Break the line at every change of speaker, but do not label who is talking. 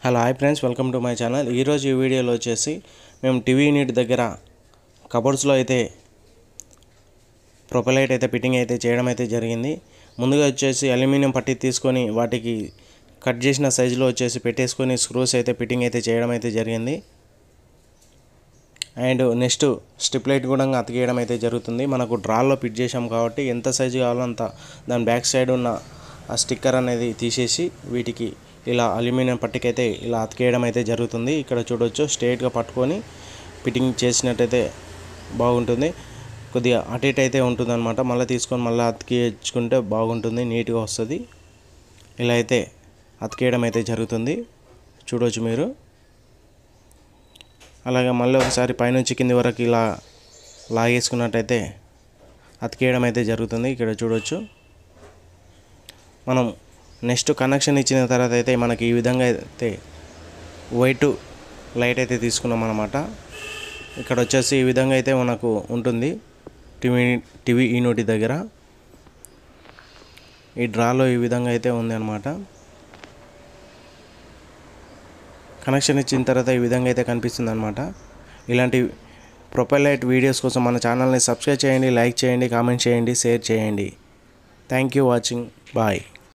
Hello hi friends, welcome to my channel. ఈరోజు ఈ వీడియోలో వచ్చేసి మేము టీవీ యూనిట్ దగ్గర కబోర్డ్స్లో అయితే ప్రొపెలైట్ అయితే ఫిట్టింగ్ అయితే చేయడం అయితే జరిగింది. ముందుగా వచ్చేసి అల్యూమినియం పట్టీ తీసుకొని వాటికి కట్ చేసిన సైజులో వచ్చేసి పెట్టేసుకొని స్క్రూస్ అయితే ఫిట్టింగ్ అయితే చేయడం అయితే జరిగింది. అండ్ నెక్స్ట్ స్ట్రిప్ లైట్ కూడా అతికేయడం అయితే జరుగుతుంది. మనకు డ్రాల్లో ఫిట్ చేసాం కాబట్టి ఎంత సైజు కావాలో అంత దాని బ్యాక్ సైడ్ ఉన్న ఆ స్టిక్కర్ అనేది తీసేసి వీటికి ఇలా అల్యూమినియం పట్టికైతే ఇలా అతికేయడం అయితే జరుగుతుంది. ఇక్కడ చూడొచ్చు, స్ట్రైట్గా పట్టుకొని ఫిట్టింగ్ చేసినట్టయితే బాగుంటుంది. కొద్దిగా అటు ఇటు అయితే ఉంటుంది అనమాట. మళ్ళీ తీసుకొని మళ్ళీ అతికించుకుంటే బాగుంటుంది, నీట్గా వస్తుంది. ఇలా అయితే అతికేయడం అయితే జరుగుతుంది, చూడవచ్చు మీరు. అలాగే మళ్ళీ ఒకసారి పైనుంచి కింది వరకు ఇలా లాగేసుకున్నట్టయితే అతికేయడం అయితే జరుగుతుంది. ఇక్కడ చూడవచ్చు. మనం నెక్స్ట్ కనెక్షన్ ఇచ్చిన తర్వాత అయితే మనకి ఈ విధంగా అయితే వైట్ లైట్ తీసుకున్నాం అన్నమాట. ఇక్కడ వచ్చేసి ఈ విధంగా అయితే మనకు ఉంటుంది టీవీ యూనిట్ దగ్గర. ఈ డ్రాలో ఈ విధంగా అయితే ఉంది అన్నమాట. కనెక్షన్ ఇచ్చిన తర్వాత ఈ విధంగా అయితే కనిపిస్తుంది అన్నమాట. ఇలాంటి ప్రొపెలైట్ వీడియోస్ కోసం మన ఛానల్ని సబ్స్క్రైబ్ చేయండి, లైక్ చేయండి, కామెంట్ చేయండి, షేర్ చేయండి. Thank you watching. బాయ్.